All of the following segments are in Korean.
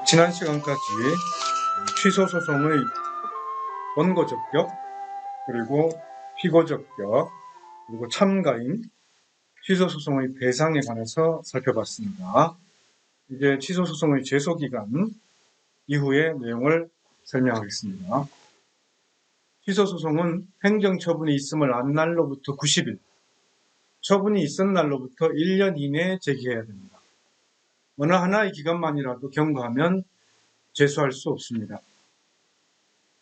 지난 시간까지 취소 소송의 원고 적격, 그리고 피고 적격, 그리고 참가인, 취소 소송의 대상에 관해서 살펴봤습니다. 이제 취소 소송의 제소 기간 이후의 내용을 설명하겠습니다. 취소 소송은 행정 처분이 있음을 안 날로부터 90일, 처분이 있은 날로부터 1년 이내에 제기해야 됩니다. 어느 하나의 기간만이라도 경과하면 제소할 수 없습니다.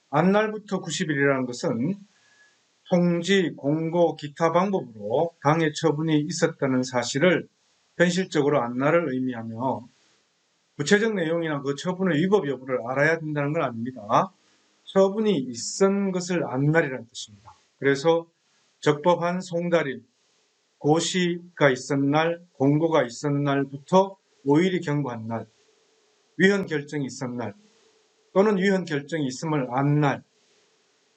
안날부터 90일이라는 것은 통지, 공고, 기타 방법으로 당해 처분이 있었다는 사실을 현실적으로 안날을 의미하며 구체적 내용이나 그 처분의 위법 여부를 알아야 된다는 건 아닙니다. 처분이 있은 것을 안날이라는 뜻입니다. 그래서 적법한 송달일, 고시가 있은 날, 공고가 있은 날부터 5일이 경과한 날, 위헌 결정이 있은 날, 또는 위헌 결정이 있음을 안 날,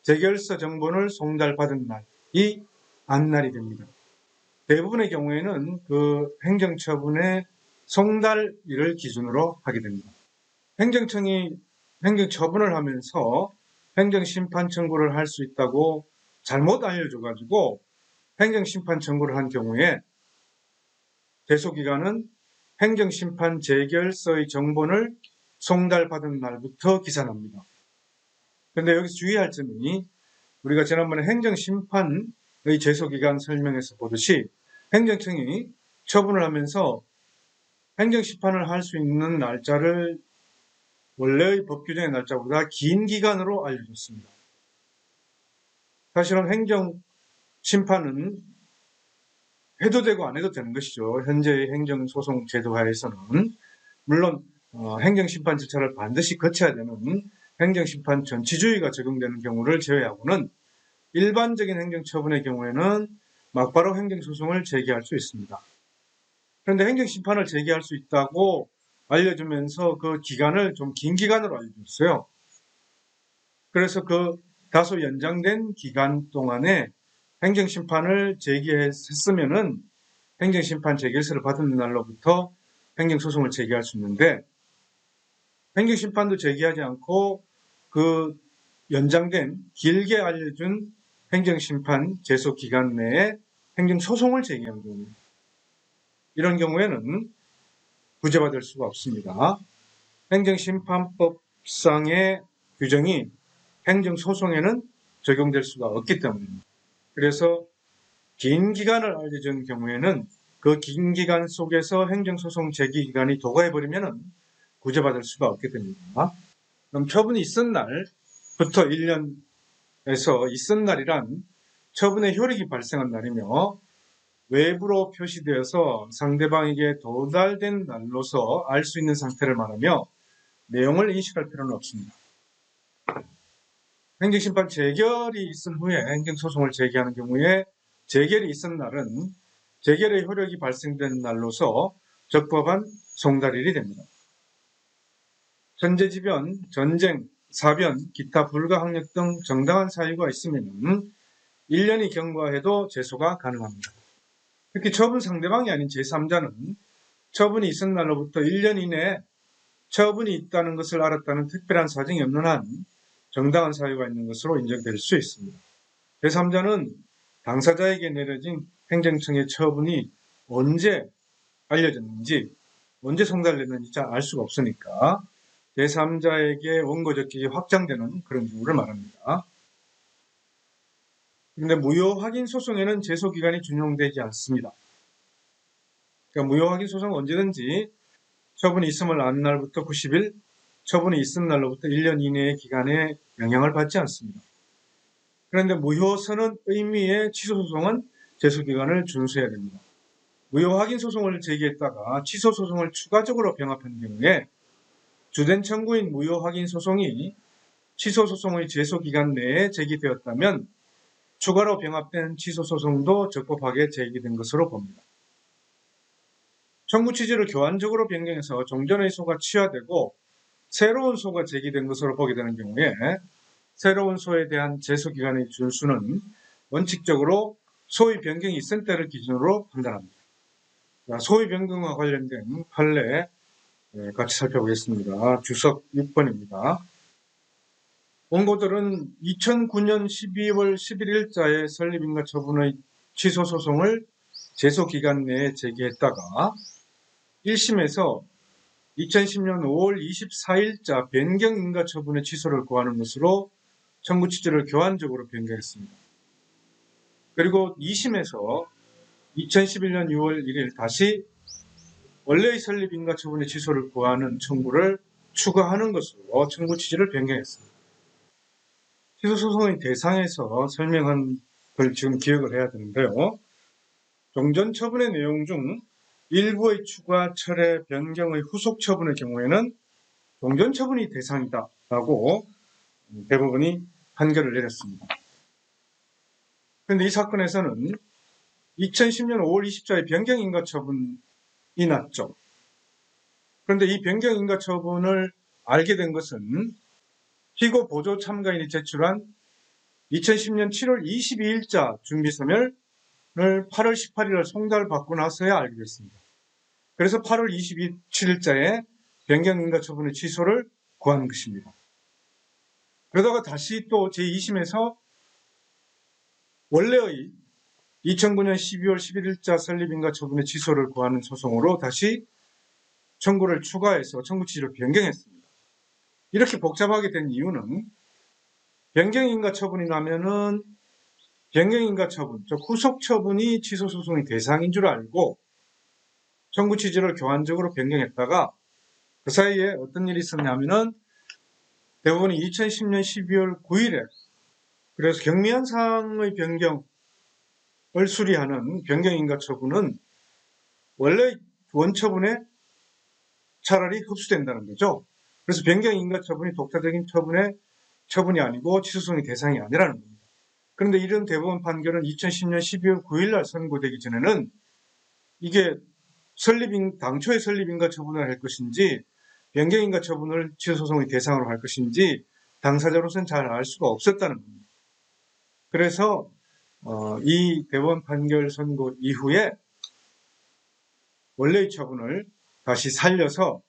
재결서 정본을 송달받은 날이 안날이 됩니다. 대부분의 경우에는 그 행정처분의 송달일을 기준으로 하게 됩니다. 행정청이 행정처분을 하면서 행정심판 청구를 할 수 있다고 잘못 알려줘가지고 행정심판 청구를 한 경우에 제소기간은 행정심판 재결서의 정본을 송달받은 날부터 기산합니다. 그런데 여기서 주의할 점이 우리가 지난번에 행정심판의 제소기간 설명에서 보듯이 행정청이 처분을 하면서 행정심판을 할 수 있는 날짜를 원래의 법 규정의 날짜보다 긴 기간으로 알려줬습니다. 사실은 행정심판은 해도 되고 안 해도 되는 것이죠. 현재의 행정소송 제도하에서는. 물론 행정심판 절차를 반드시 거쳐야 되는 행정심판 전치주의가 적용되는 경우를 제외하고는 일반적인 행정처분의 경우에는 막바로 행정소송을 제기할 수 있습니다. 그런데 행정심판을 제기할 수 있다고 알려주면서 그 기간을 좀 긴 기간으로 알려줬어요. 그래서 그 다소 연장된 기간 동안에 행정심판을 제기했으면은 행정심판 재결서를 받은 날로부터 행정소송을 제기할 수 있는데 행정심판도 제기하지 않고 그 연장된 길게 알려준 행정심판 제소 기간 내에 행정소송을 제기한 경우, 이런 경우에는 구제받을 수가 없습니다. 행정심판법상의 규정이 행정소송에는 적용될 수가 없기 때문입니다. 그래서 긴 기간을 알려준 경우에는 그 긴 기간 속에서 행정소송 제기 기간이 도과해버리면 구제받을 수가 없게 됩니다. 그럼 처분이 있은 날부터 1년에서 있은 날이란 처분의 효력이 발생한 날이며 외부로 표시되어서 상대방에게 도달된 날로서 알 수 있는 상태를 말하며 내용을 인식할 필요는 없습니다. 행정심판 재결이 있은 후에 행정소송을 제기하는 경우에 재결이 있은 날은 재결의 효력이 발생된 날로서 적법한 송달일이 됩니다. 천재지변, 전쟁, 사변, 기타 불가항력 등 정당한 사유가 있으면 1년이 경과해도 제소가 가능합니다. 특히 처분 상대방이 아닌 제3자는 처분이 있은 날로부터 1년 이내에 처분이 있다는 것을 알았다는 특별한 사정이 없는 한 정당한 사유가 있는 것으로 인정될 수 있습니다. 제3자는 당사자에게 내려진 행정청의 처분이 언제 알려졌는지, 언제 송달됐는지 잘 알 수가 없으니까 제3자에게 원고 적격이 확장되는 그런 경우를 말합니다. 그런데 무효 확인 소송에는 제소 기간이 준용되지 않습니다. 그러니까 무효 확인 소송은 언제든지 처분이 있음을 안 날부터 90일, 처분이 있은 날로부터 1년 이내의 기간에 영향을 받지 않습니다. 그런데 무효서는 의미의 취소 소송은 제소 기간을 준수해야 됩니다. 무효 확인 소송을 제기했다가 취소 소송을 추가적으로 병합한 경우에 주된 청구인 무효 확인 소송이 취소 소송의 제소 기간 내에 제기되었다면 추가로 병합된 취소 소송도 적법하게 제기된 것으로 봅니다. 청구 취지를 교환적으로 변경해서 종전의 소가 취하되고 새로운 소가 제기된 것으로 보게 되는 경우에 새로운 소에 대한 제소 기간의 준수는 원칙적으로 소의 변경이 있은 때를 기준으로 판단합니다. 소의 변경과 관련된 판례 같이 살펴보겠습니다. 주석 6번입니다. 원고들은 2009년 12월 11일자의 설립인가 처분의 취소 소송을 제소 기간 내에 제기했다가 1심에서 2010년 5월 24일자 변경인가 처분의 취소를 구하는 것으로 청구 취지를 교환적으로 변경했습니다. 그리고 2심에서 2011년 6월 1일 다시 원래의 설립인가 처분의 취소를 구하는 청구를 추가하는 것으로 청구 취지를 변경했습니다. 취소소송의 대상에서 설명한 걸 지금 기억을 해야 되는데요. 종전 처분의 내용 중 일부의 추가, 철회, 변경의 후속 처분의 경우에는 종전 처분이 대상이다라고 대법원이 판결을 내렸습니다. 그런데 이 사건에서는 2010년 5월 20일자의 변경인가 처분이 났죠. 그런데 이 변경인가 처분을 알게 된 것은 피고 보조 참가인이 제출한 2010년 7월 22일자 준비서면을 8월 18일을 송달받고 나서야 알게 됐습니다. 그래서 8월 27일자에 변경인가 처분의 취소를 구하는 것입니다. 그러다가 다시 또 제2심에서 원래의 2009년 12월 11일자 설립인가 처분의 취소를 구하는 소송으로 다시 청구를 추가해서 청구 취지를 변경했습니다. 이렇게 복잡하게 된 이유는 변경인가 처분이 나면은 변경인가 처분, 즉 후속 처분이 취소 소송의 대상인 줄 알고 청구 취지를 교환적으로 변경했다가 그 사이에 어떤 일이 있었냐면은 대법원이 2010년 12월 9일에 그래서 경미한 사항의 변경을 수리하는 변경인가 처분은 원래 원처분에 차라리 흡수된다는 거죠. 그래서 변경인가 처분이 독자적인 처분이 아니고 취소소송의 대상이 아니라는 겁니다. 그런데 이런 대법원 판결은 2010년 12월 9일 날 선고되기 전에는 이게 당초의 설립인가 처분을 할 것인지 변경인가 처분을 취소소송의 대상으로 할 것인지 당사자로서는 잘 알 수가 없었다는 겁니다. 그래서 이 대법원 판결 선고 이후에 원래의 처분을 다시 살려서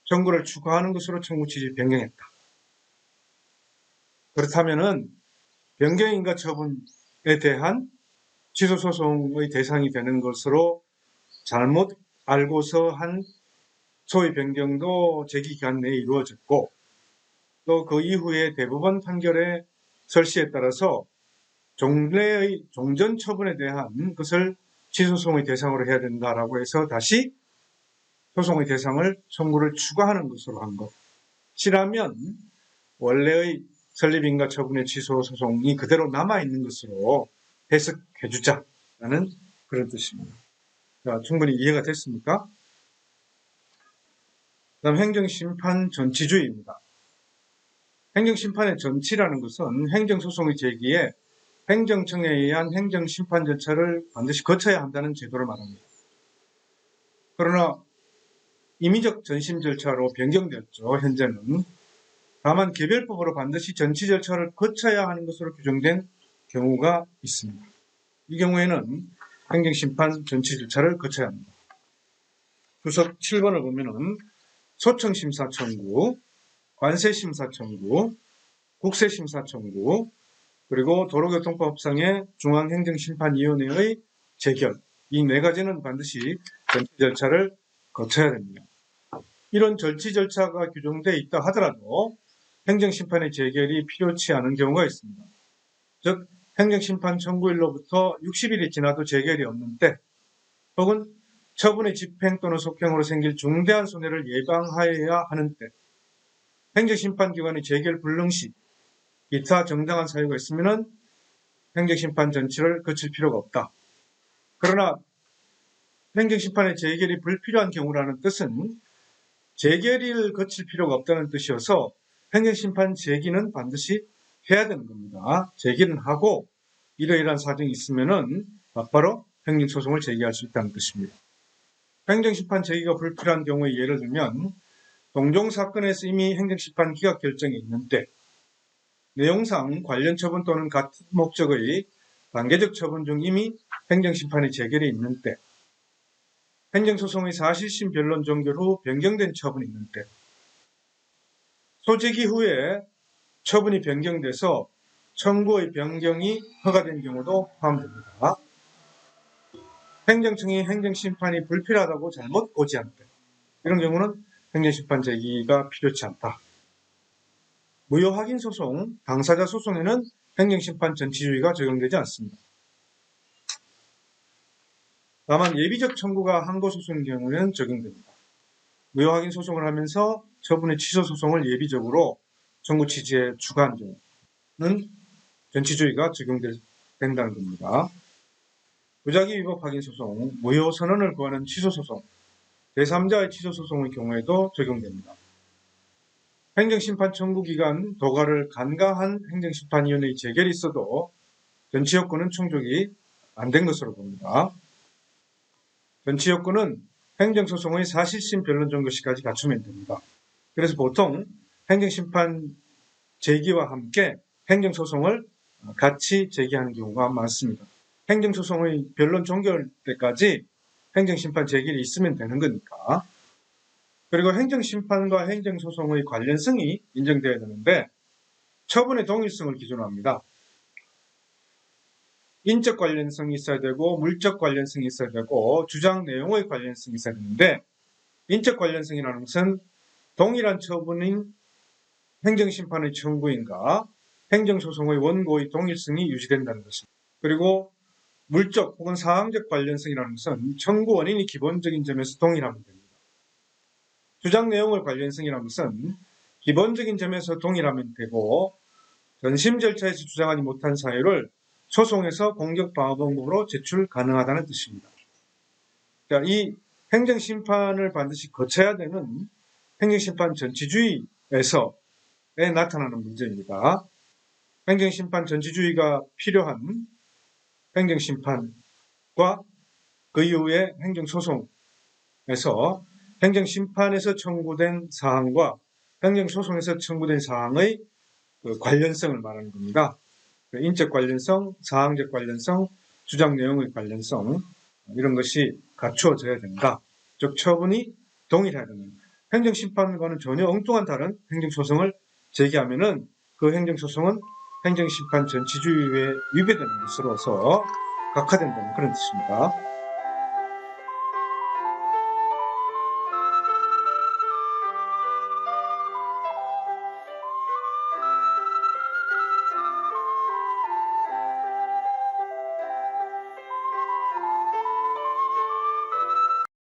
청구를 추가하는 것으로 청구 취지를 변경했다. 그렇다면은 변경인가 처분에 대한 취소소송의 대상이 되는 것으로 잘못 알고서 한 소위 변경도 제기기간 내에 이루어졌고 또 그 이후에 대법원 판결의 설시에 따라서 종전 처분에 대한 것을 취소소송의 대상으로 해야 된다라고 해서 다시 소송의 대상을 청구를 추가하는 것으로 한 것이라면 원래의 설립인가 처분의 취소 소송이 그대로 남아있는 것으로 해석해주자라는 그런 뜻입니다. 자, 충분히 이해가 됐습니까? 다음 행정심판 전치주의입니다. 행정심판의 전치라는 것은 행정소송의 제기에 행정청에 의한 행정심판 절차를 반드시 거쳐야 한다는 제도를 말합니다. 그러나 임의적 전심 절차로 변경되었죠. 현재는. 다만 개별법으로 반드시 전치 절차를 거쳐야 하는 것으로 규정된 경우가 있습니다. 이 경우에는 행정심판 전치 절차를 거쳐야 합니다. 주석 7번을 보면은 소청심사 청구, 관세심사 청구, 국세심사 청구, 그리고 도로교통법상의 중앙행정심판위원회의 재결, 이 네 가지는 반드시 전치 절차를 거쳐야 됩니다. 이런 전치 절차가 규정되어 있다 하더라도 행정심판의 재결이 필요치 않은 경우가 있습니다. 즉 행정심판 청구일로부터 60일이 지나도 재결이 없는 때 혹은 처분의 집행 또는 속행으로 생길 중대한 손해를 예방하여야 하는 때 행정심판기관의 재결 불능 시 기타 정당한 사유가 있으면 행정심판 전치를 거칠 필요가 없다. 그러나 행정심판의 재결이 불필요한 경우라는 뜻은 재결을 거칠 필요가 없다는 뜻이어서 행정심판 제기는 반드시 해야 되는 겁니다. 제기는 하고 이러이러한 사정이 있으면은 곧바로 행정소송을 제기할 수 있다는 뜻입니다. 행정심판 제기가 불필요한 경우에 예를 들면 동종사건에서 이미 행정심판 기각 결정이 있는 때 내용상 관련 처분 또는 같은 목적의 단계적 처분 중 이미 행정심판의 재결이 있는 때 행정소송의 사실심 변론 종결 후 변경된 처분이 있는 때, 소재기 후에 처분이 변경돼서 청구의 변경이 허가된 경우도 포함됩니다. 행정청이 행정심판이 불필요하다고 잘못 고지한 때, 이런 경우는 행정심판 제기가 필요치 않다. 무효확인 소송, 당사자 소송에는 행정심판 전치주의가 적용되지 않습니다. 다만 예비적 청구가 항고소송인 경우에는 적용됩니다. 무효확인 소송을 하면서 처분의 취소 소송을 예비적으로 청구 취지에 추가한 경우는 전치주의가 적용된다는 겁니다. 무작위 위법 확인 소송, 무효 선언을 구하는 취소 소송, 제3자의 취소 소송의 경우에도 적용됩니다. 행정심판 청구 기간 도가를 간과한 행정심판위원회의 재결이 있어도 전치요건은 충족이 안 된 것으로 봅니다. 전치요건은 행정소송의 사실심 변론 종결시까지 갖추면 됩니다. 그래서 보통 행정심판 제기와 함께 행정소송을 같이 제기하는 경우가 많습니다. 행정소송의 변론 종결 때까지 행정심판 제기를 있으면 되는 거니까. 그리고 행정심판과 행정소송의 관련성이 인정되어야 되는데 처분의 동일성을 기준으로 합니다. 인적 관련성이 있어야 되고 물적 관련성이 있어야 되고 주장 내용의 관련성이 있어야 되는데 인적 관련성이라는 것은 동일한 처분인 행정심판의 청구인과 행정소송의 원고의 동일성이 유지된다는 것입니다. 그리고 물적 혹은 사항적 관련성이라는 것은 청구 원인이 기본적인 점에서 동일하면 됩니다. 주장 내용의 관련성이라는 것은 기본적인 점에서 동일하면 되고 전심 절차에서 주장하지 못한 사유를 소송에서 공격방어방법으로 제출 가능하다는 뜻입니다. 이 행정심판을 반드시 거쳐야 되는 행정심판 전치주의에서 나타나는 문제입니다. 행정심판 전치주의가 필요한 행정심판과 그 이후에 행정소송에서 행정심판에서 청구된 사항과 행정소송에서 청구된 사항의 그 관련성을 말하는 겁니다. 인적 관련성, 사항적 관련성, 주장 내용의 관련성 이런 것이 갖추어져야 된다. 즉 처분이 동일해야 된다. 행정심판과는 전혀 엉뚱한 다른 행정소송을 제기하면은 그 행정소송은 행정심판 전치주의에 위배되는 것으로서 각하된다는 그런 뜻입니다.